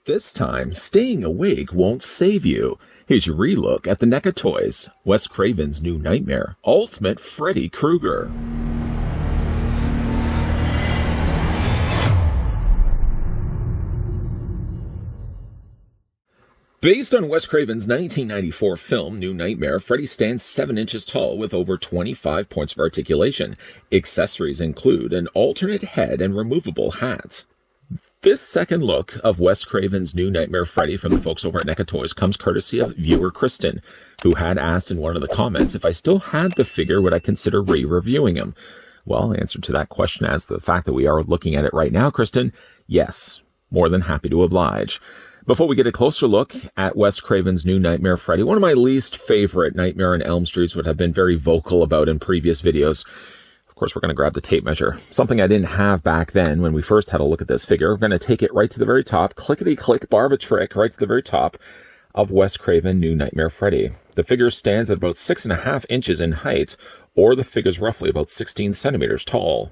This time, staying awake won't save you. Here's your relook at the NECA toys, Wes Craven's new nightmare, Ultimate Freddy Krueger. Based on Wes Craven's 1994 film, New Nightmare, Freddy stands 7 inches tall with over 25 points of articulation. Accessories include an alternate head and removable hat. This second look of Wes Craven's New Nightmare Freddy from the folks over at NECA Toys comes courtesy of viewer Kristen, who had asked in one of the comments if I still had the figure, would I consider re-reviewing him? Well, the answer to that question, as the fact that we are looking at it right now, Kristen, yes, more than happy to oblige. Before we get a closer look at Wes Craven's New Nightmare Freddy, one of my least favorite Nightmare on Elm Streets, what I've been very vocal about in previous videos. Of course, we're going to grab the tape measure, something I didn't have back then when we first had a look at this figure. We're going to take it right to the very top, clickety-click, bar of a trick, right to the very top of Wes Craven New Nightmare Freddy. The figure stands at about 6.5 inches in height, or the figure's roughly about 16 centimeters tall.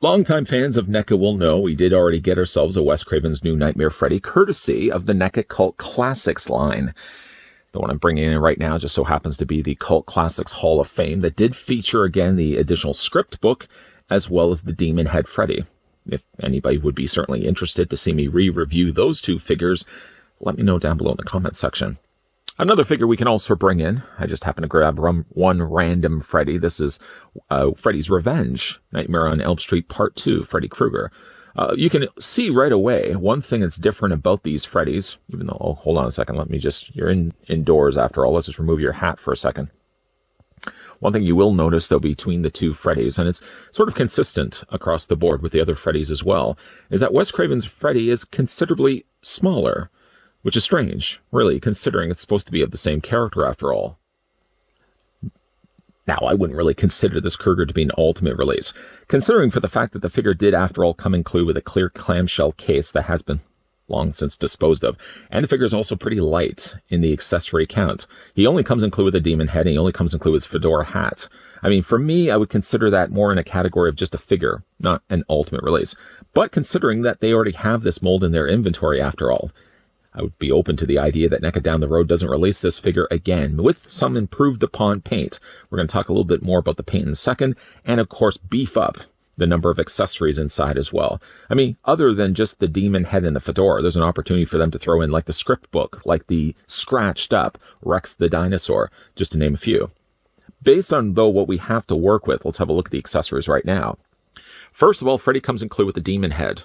Longtime fans of NECA will know we did already get ourselves a Wes Craven's New Nightmare Freddy, courtesy of the NECA Cult Classics line. The one I'm bringing in right now just so happens to be the Cult Classics Hall of Fame that did feature, again, the additional script book, as well as the Demon Head Freddy. If anybody would be certainly interested to see me re-review those two figures, let me know down below in the comment section. Another figure we can also bring in, I just happened to grab one random Freddy. This is Freddy's Revenge, Nightmare on Elm Street Part 2, Freddy Krueger. You can see right away one thing that's different about these Freddys, even though, oh, hold on a second, let me just, you're indoors after all, let's just remove your hat for a second. One thing you will notice, though, between the two Freddys, and it's sort of consistent across the board with the other Freddys as well, is that Wes Craven's Freddy is considerably smaller, which is strange, really, considering it's supposed to be of the same character after all. Now, I wouldn't really consider this Krueger to be an ultimate release, considering for the fact that the figure did, after all, come included with a clear clamshell case that has been long since disposed of, and the figure is also pretty light in the accessory count. He only comes included with a demon head, and he only comes included with fedora hat. I mean, for me, I would consider that more in a category of just a figure, not an ultimate release. But considering that they already have this mold in their inventory after all, I would be open to the idea that NECA down the road doesn't release this figure again with some improved upon paint. We're going to talk a little bit more about the paint in a second, and of course beef up the number of accessories inside as well. I mean, other than just the demon head and the fedora, there's an opportunity for them to throw in like the script book, like the scratched up Rex the Dinosaur, just to name a few. Based on, though, what we have to work with, let's have a look at the accessories right now. First of all, Freddy comes included with the demon head.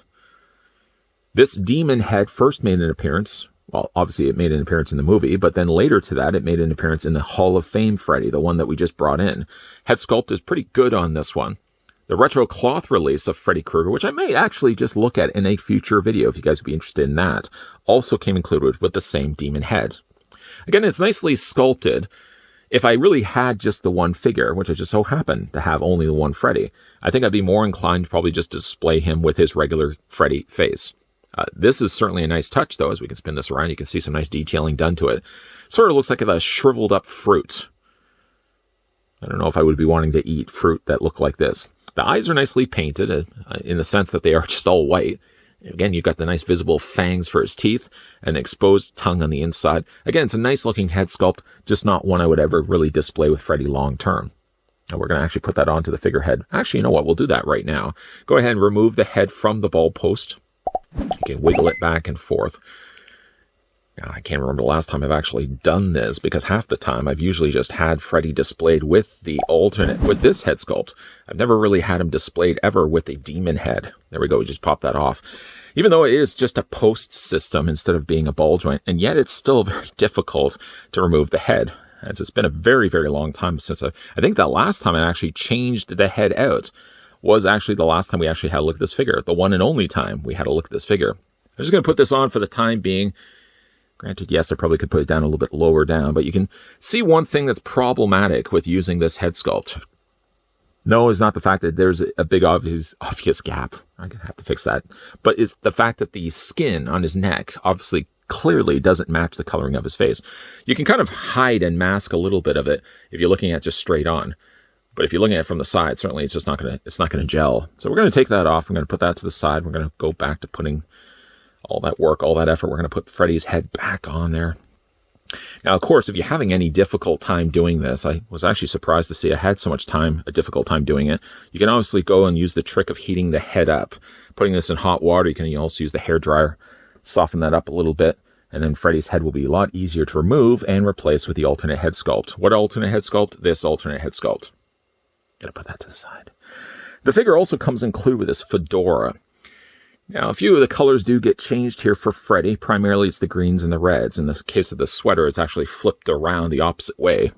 This demon head first made an appearance, well, obviously it made an appearance in the movie, but then later to that, it made an appearance in the Hall of Fame Freddy, the one that we just brought in. Head sculpt is pretty good on this one. The retro cloth release of Freddy Krueger, which I may actually just look at in a future video if you guys would be interested in that, also came included with the same demon head. Again, it's nicely sculpted. If I really had just the one figure, which I just so happened to have only the one Freddy, I think I'd be more inclined to probably just display him with his regular Freddy face. This is certainly a nice touch, though. As we can spin this around, you can see some nice detailing done to it. Sort of looks like a shriveled up fruit. I don't know if I would be wanting to eat fruit that look like this. The eyes are nicely painted in the sense that they are just all white. Again, you've got the nice visible fangs for his teeth, an exposed tongue on the inside. Again, it's a nice looking head sculpt, just not one I would ever really display with Freddy long term. And we're going to actually put that onto the figurehead. Actually, you know what? We'll do that right now. Go ahead and remove the head from the ball post. You can wiggle it back and forth. Now, I can't remember the last time I've actually done this, because half the time I've usually just had Freddy displayed with the alternate, with this head sculpt. I've never really had him displayed ever with a demon head. There we go, we just popped that off. Even though it is just a post system instead of being a ball joint, and yet it's still very difficult to remove the head, as it's been a very, very long time since I think the last time I actually changed the head out was actually the last time we actually had a look at this figure. The one and only time we had a look at this figure. I'm just going to put this on for the time being. Granted, yes, I probably could put it down a little bit lower down, but you can see one thing that's problematic with using this head sculpt. No, it's not the fact that there's a big obvious gap. I'm going to have to fix that. But it's the fact that the skin on his neck obviously clearly doesn't match the coloring of his face. You can kind of hide and mask a little bit of it if you're looking at just straight on. But if you're looking at it from the side, certainly it's just not going to gel. So we're going to take that off. I'm going to put that to the side. We're going to go back to putting All that work, all that effort, we're going to put Freddy's head back on there. Now, of course, if you're having any difficult time doing this, I was actually surprised to see I had so much time, a difficult time doing it. You can obviously go and use the trick of heating the head up. Putting this in hot water, you can also use the hairdryer, soften that up a little bit, and then Freddy's head will be a lot easier to remove and replace with the alternate head sculpt. What alternate head sculpt? This alternate head sculpt. Gotta put that to the side. The figure also comes included with this fedora. Now, a few of the colors do get changed here for Freddy. Primarily, it's the greens and the reds. In the case of the sweater, it's actually flipped around the opposite way.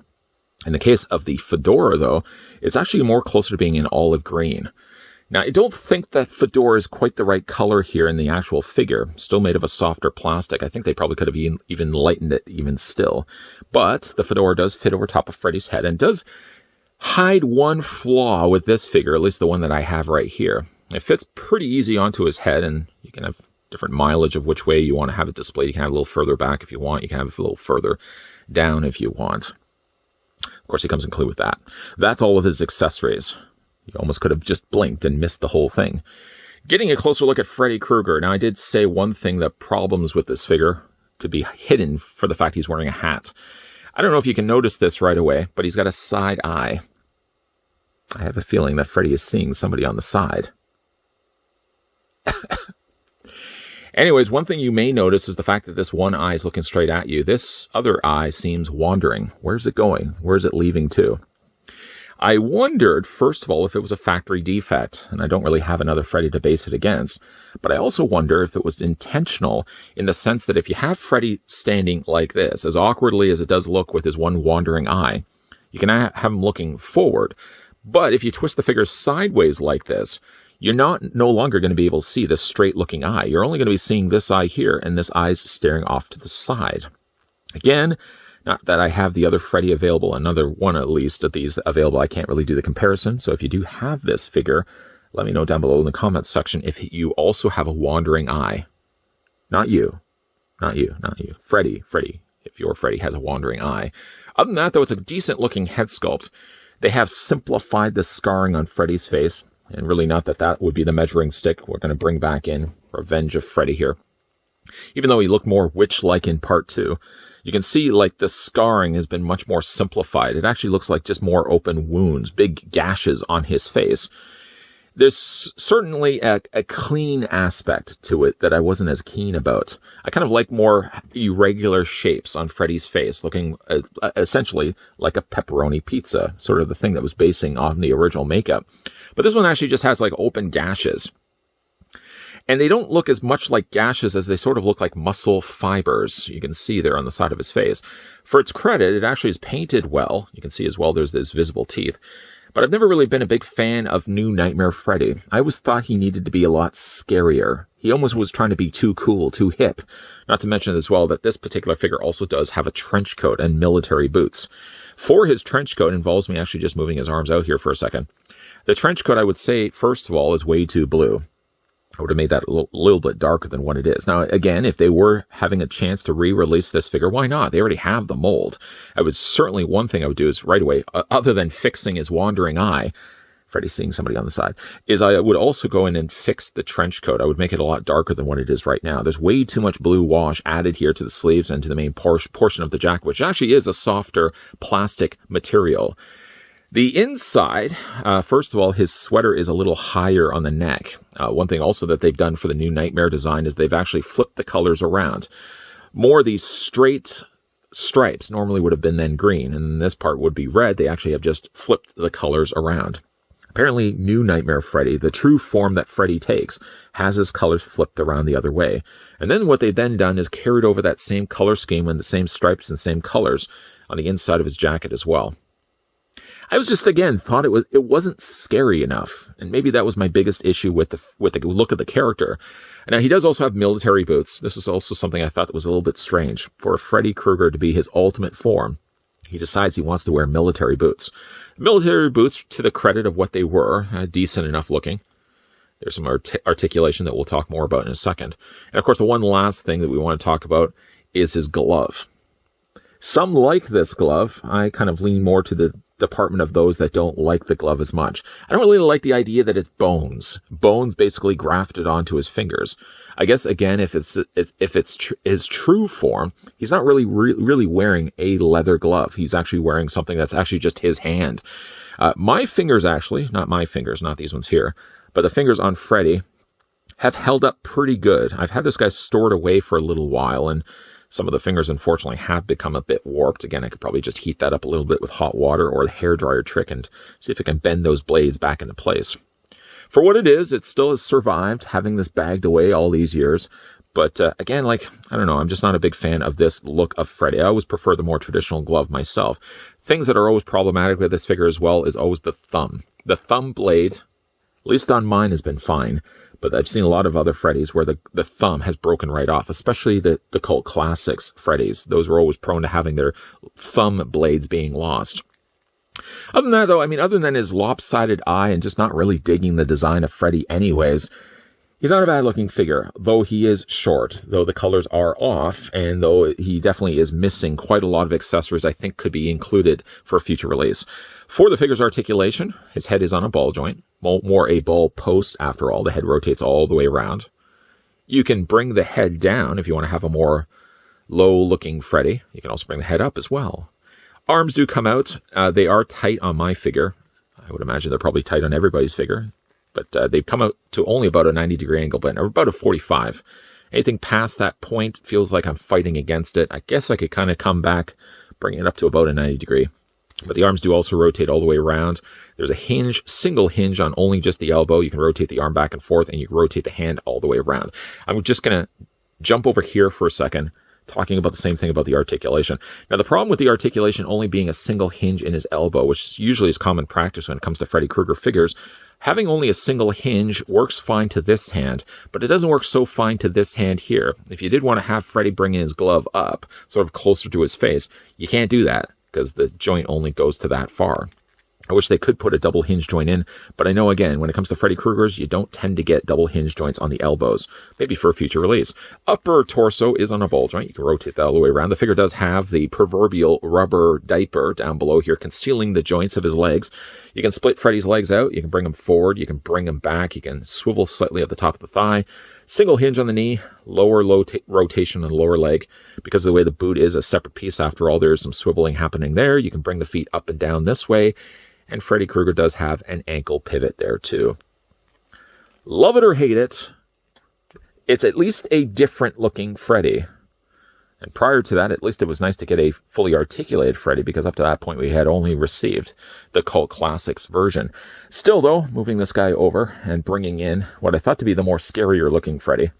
In the case of the fedora, though, it's actually more closer to being an olive green. Now, I don't think that fedora is quite the right color here in the actual figure. Still made of a softer plastic. I think they probably could have even lightened it even still. But the fedora does fit over top of Freddy's head and does hide one flaw with this figure, at least the one that I have right here. It fits pretty easy onto his head, and you can have different mileage of which way you want to have it displayed. You can have it a little further back if you want. You can have it a little further down if you want. Of course, he comes included with that. That's all of his accessories. You almost could have just blinked and missed the whole thing. Getting a closer look at Freddy Krueger. Now, I did say one thing, that problems with this figure could be hidden for the fact he's wearing a hat. I don't know if you can notice this right away, but he's got a side eye. I have a feeling that Freddy is seeing somebody on the side. Anyways, one thing you may notice is the fact that this one eye is looking straight at you. This other eye seems wandering. Where's it going? Where's it leaving to? I wondered, first of all, if it was a factory defect, and I don't really have another Freddy to base it against, but I also wonder if it was intentional in the sense that if you have Freddy standing like this, as awkwardly as it does look with his one wandering eye, you can have him looking forward. But if you twist the figure sideways like this, you're no longer going to be able to see this straight-looking eye. You're only going to be seeing this eye here, and this eye's staring off to the side. Again, not that I have the other Freddy available, another one at least of these available. I can't really do the comparison, so if you do have this figure, let me know down below in the comments section if you also have a wandering eye. Not you. Not you. Not you. Freddy. If your Freddy has a wandering eye. Other than that, though, it's a decent-looking head sculpt. They have simplified the scarring on Freddy's face. And really not that would be the measuring stick we're going to bring back in Revenge of Freddy here. Even though he looked more witch-like in part 2, you can see like the scarring has been much more simplified. It actually looks like just more open wounds, big gashes on his face. There's certainly a clean aspect to it that I wasn't as keen about. I kind of like more irregular shapes on Freddy's face, looking essentially like a pepperoni pizza, sort of the thing that was basing on the original makeup. But this one actually just has like open gashes. And they don't look as much like gashes as they sort of look like muscle fibers. You can see there on the side of his face. For its credit, it actually is painted well. You can see as well there's these visible teeth. But I've never really been a big fan of New Nightmare Freddy. I always thought he needed to be a lot scarier. He almost was trying to be too cool, too hip. Not to mention as well that this particular figure also does have a trench coat and military boots. For his trench coat, involves me actually just moving his arms out here for a second. The trench coat, I would say, first of all, is way too blue. I would have made that a little bit darker than what it is. Now, again, if they were having a chance to re-release this figure, why not? They already have the mold. One thing I would do is right away, other than fixing his wandering eye, Freddy seeing somebody on the side, is I would also go in and fix the trench coat. I would make it a lot darker than what it is right now. There's way too much blue wash added here to the sleeves and to the main portion of the jacket, which actually is a softer plastic material. The inside, first of all, his sweater is a little higher on the neck. One thing also that they've done for the new Nightmare design is they've actually flipped the colors around. More of these straight stripes normally would have been then green, and this part would be red. They actually have just flipped the colors around. Apparently, New Nightmare Freddy, the true form that Freddy takes, has his colors flipped around the other way. And then what they've then done is carried over that same color scheme and the same stripes and same colors on the inside of his jacket as well. I was just, again, thought it wasn't scary enough. And maybe that was my biggest issue with the look of the character. Now, he does also have military boots. This is also something I thought was a little bit strange. For Freddy Krueger to be his ultimate form, he decides he wants to wear military boots. Military boots, to the credit of what they were, decent enough looking. There's some articulation that we'll talk more about in a second. And, of course, the one last thing that we want to talk about is his glove. Some like this glove. I kind of lean more to the department of those that don't like the glove as much. I don't really like the idea that it's bones. Bones basically grafted onto his fingers. I guess, again, if it's his true form, he's not really wearing a leather glove. He's actually wearing something that's actually just his hand. My fingers, actually, not my fingers, not these ones here, but the fingers on Freddy have held up pretty good. I've had this guy stored away for a little while, and some of the fingers, unfortunately, have become a bit warped. Again, I could probably just heat that up a little bit with hot water or the hairdryer trick and see if I can bend those blades back into place. For what it is, it still has survived, having this bagged away all these years. But again, like, I don't know, I'm just not a big fan of this look of Freddy. I always prefer the more traditional glove myself. Things that are always problematic with this figure as well is always the thumb. The thumb blade, at least on mine, has been fine. But I've seen a lot of other Freddys where the thumb has broken right off, especially the cult classics Freddys. Those were always prone to having their thumb blades being lost. Other than that, though, I mean, other than his lopsided eye and just not really digging the design of Freddy anyways, he's not a bad-looking figure, though he is short, though the colors are off, and though he definitely is missing quite a lot of accessories I think could be included for a future release. For the figure's articulation, his head is on a ball joint, more a ball post after all. The head rotates all the way around. You can bring the head down if you want to have a more low-looking Freddy. You can also bring the head up as well. Arms do come out. They are tight on my figure. I would imagine they're probably tight on everybody's figure. But they've come out to only about a 90-degree angle bend, or about a 45. Anything past that point feels like I'm fighting against it. I guess I could kind of come back, bring it up to about a 90-degree. But the arms do also rotate all the way around. There's a hinge, single hinge on only just the elbow. You can rotate the arm back and forth, and you can rotate the hand all the way around. I'm just going to jump over here for a second, talking about the same thing about the articulation. Now, the problem with the articulation only being a single hinge in his elbow, which usually is common practice when it comes to Freddy Krueger figures, having only a single hinge works fine to this hand, but it doesn't work so fine to this hand here. If you did want to have Freddy bring his glove up, sort of closer to his face, you can't do that because the joint only goes to that far. I wish they could put a double hinge joint in, but I know, again, when it comes to Freddy Kruegers, you don't tend to get double hinge joints on the elbows. Maybe for a future release. Upper torso is on a ball joint. You can rotate that all the way around. The figure does have the proverbial rubber diaper down below here, concealing the joints of his legs. You can split Freddy's legs out. You can bring them forward. You can bring them back. You can swivel slightly at the top of the thigh. Single hinge on the knee, lower rotation on the lower leg. Because of the way the boot is a separate piece, after all, there's some swiveling happening there. You can bring the feet up and down this way. And Freddy Krueger does have an ankle pivot there, too. Love it or hate it, it's at least a different-looking Freddy. And prior to that, at least it was nice to get a fully articulated Freddy, because up to that point we had only received the Cult Classics version. Still, though, moving this guy over and bringing in what I thought to be the more scarier-looking Freddy.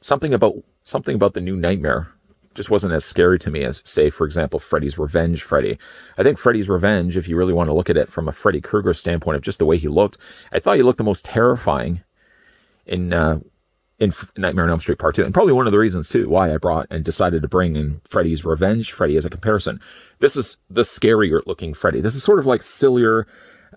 Something about the New Nightmare just wasn't as scary to me as, say, for example, Freddy's Revenge Freddy. I think Freddy's Revenge, if you really want to look at it from a Freddy Krueger standpoint of just the way he looked, I thought he looked the most terrifying in Nightmare on Elm Street Part 2. And probably one of the reasons, too, why I brought and decided to bring in Freddy's Revenge Freddy as a comparison. This is the scarier-looking Freddy. This is sort of like sillier,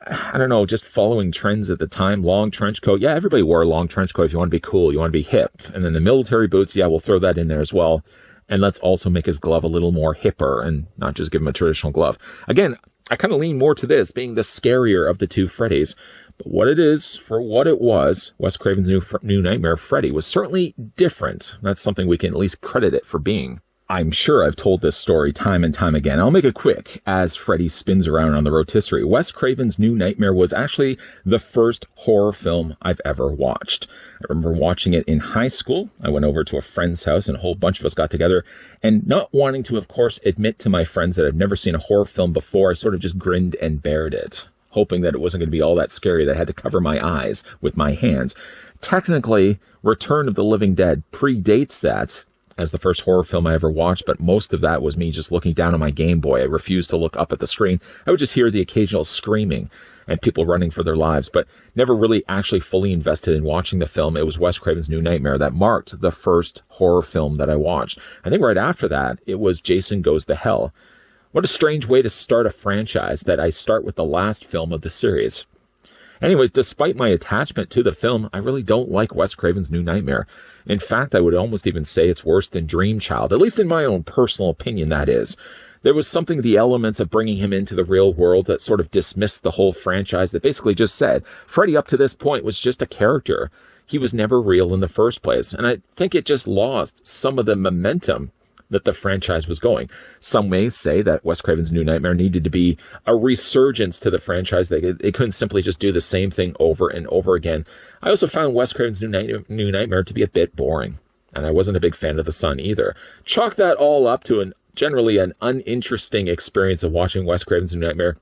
I don't know, just following trends at the time. Long trench coat. Yeah, everybody wore a long trench coat if you want to be cool, you want to be hip. And then the military boots, yeah, we'll throw that in there as well. And let's also make his glove a little more hipper and not just give him a traditional glove. Again, I kind of lean more to this being the scarier of the two Freddys. But what it is, for what it was, Wes Craven's New Nightmare Freddy was certainly different. That's something we can at least credit it for being. I'm sure I've told this story time and time again. I'll make it quick as Freddy spins around on the rotisserie. Wes Craven's New Nightmare was actually the first horror film I've ever watched. I remember watching it in high school. I went over to a friend's house and a whole bunch of us got together. And not wanting to, of course, admit to my friends that I've never seen a horror film before, I sort of just grinned and bared it, hoping that it wasn't going to be all that scary that I had to cover my eyes with my hands. Technically, Return of the Living Dead predates that as the first horror film I ever watched, but most of that was me just looking down on my Game Boy. I refused to look up at the screen. I would just hear the occasional screaming and people running for their lives, but never really actually fully invested in watching the film. It was Wes Craven's New Nightmare that marked the first horror film that I watched. I think right after that, it was Jason Goes to Hell. What a strange way to start a franchise, that I start with the last film of the series. Anyways, despite my attachment to the film, I really don't like Wes Craven's New Nightmare. In fact, I would almost even say it's worse than Dream Child, at least in my own personal opinion, that is. There was something, the elements of bringing him into the real world, that sort of dismissed the whole franchise, that basically just said, Freddy up to this point was just a character. he was never real in the first place. And I think it just lost some of the momentum that the franchise was going. Some may say that Wes Craven's New Nightmare needed to be a resurgence to the franchise. They couldn't simply just do the same thing over and over again. I also found Wes Craven's New Nightmare to be a bit boring, and I wasn't a big fan of the son either. Chalk that all up to generally an uninteresting experience of watching Wes Craven's New Nightmare.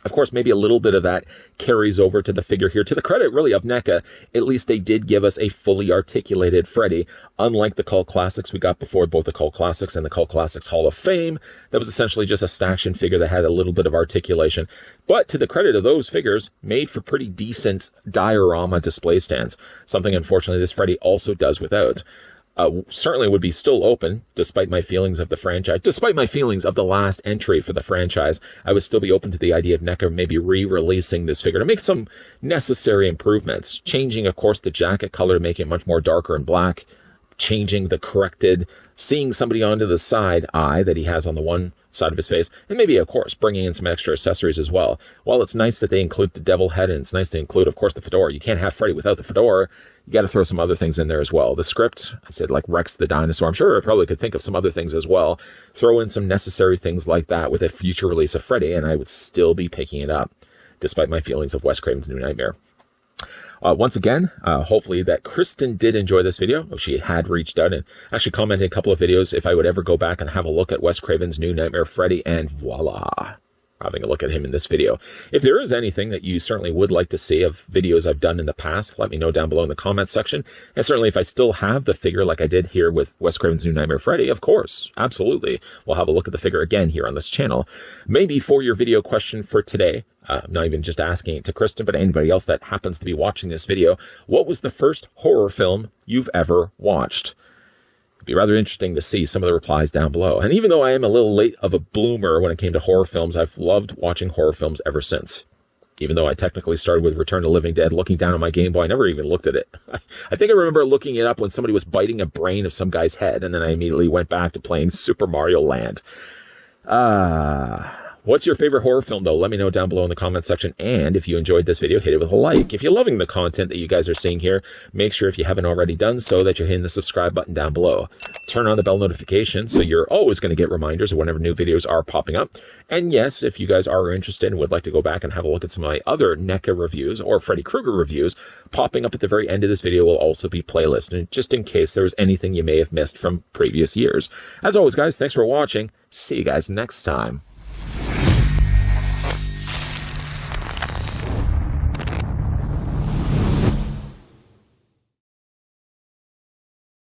Of course, maybe a little bit of that carries over to the figure here. To the credit, really, of NECA, at least they did give us a fully articulated Freddy, unlike the Cult Classics we got before, both the Cult Classics and the Cult Classics Hall of Fame. That was essentially just a action figure that had a little bit of articulation. But to the credit of those figures, made for pretty decent diorama display stands, something, unfortunately, this Freddy also does without. Certainly would be still open, despite my feelings of the franchise. Despite my feelings of the last entry for the franchise, I would still be open to the idea of NECA maybe re-releasing this figure to make some necessary improvements. Changing, of course, the jacket color to make it much more darker and black. Changing the corrected, seeing somebody onto the side eye that he has on the one side of his face. And maybe, of course, bringing in some extra accessories as well. While it's nice that they include the devil head, and it's nice to include, of course, the fedora. You can't have Freddy without the fedora. You got to throw some other things in there as well. The script, I said, like Rex the Dinosaur. I'm sure I probably could think of some other things as well. Throw in some necessary things like that with a future release of Freddy, and I would still be picking it up, despite my feelings of Wes Craven's New Nightmare. Once again, hopefully that Kristen did enjoy this video. She had reached out and actually commented a couple of videos if I would ever go back and have a look at Wes Craven's New Nightmare Freddy, and voila, having a look at him in this video. If there is anything that you certainly would like to see of videos I've done in the past, let me know down below in the comments section. And certainly if I still have the figure like I did here with Wes Craven's New Nightmare Freddy, of course, absolutely, we'll have a look at the figure again here on this channel. Maybe for your video question for today, I'm not even just asking it to Kristen, but anybody else that happens to be watching this video, what was the first horror film you've ever watched? It'd be rather interesting to see some of the replies down below. And even though I am a little late of a bloomer when it came to horror films, I've loved watching horror films ever since. Even though I technically started with Return to Living Dead, looking down on my Game Boy, I never even looked at it. I think I remember looking it up when somebody was biting a brain of some guy's head, and then I immediately went back to playing Super Mario Land. What's your favorite horror film, though? Let me know down below in the comment section. And if you enjoyed this video, hit it with a like. If you're loving the content that you guys are seeing here, make sure if you haven't already done so that you're hitting the subscribe button down below. Turn on the bell notification so you're always going to get reminders of whenever new videos are popping up. And yes, if you guys are interested and would like to go back and have a look at some of my other NECA reviews or Freddy Krueger reviews, popping up at the very end of this video will also be playlist, and just in case there was anything you may have missed from previous years. As always, guys, thanks for watching. See you guys next time.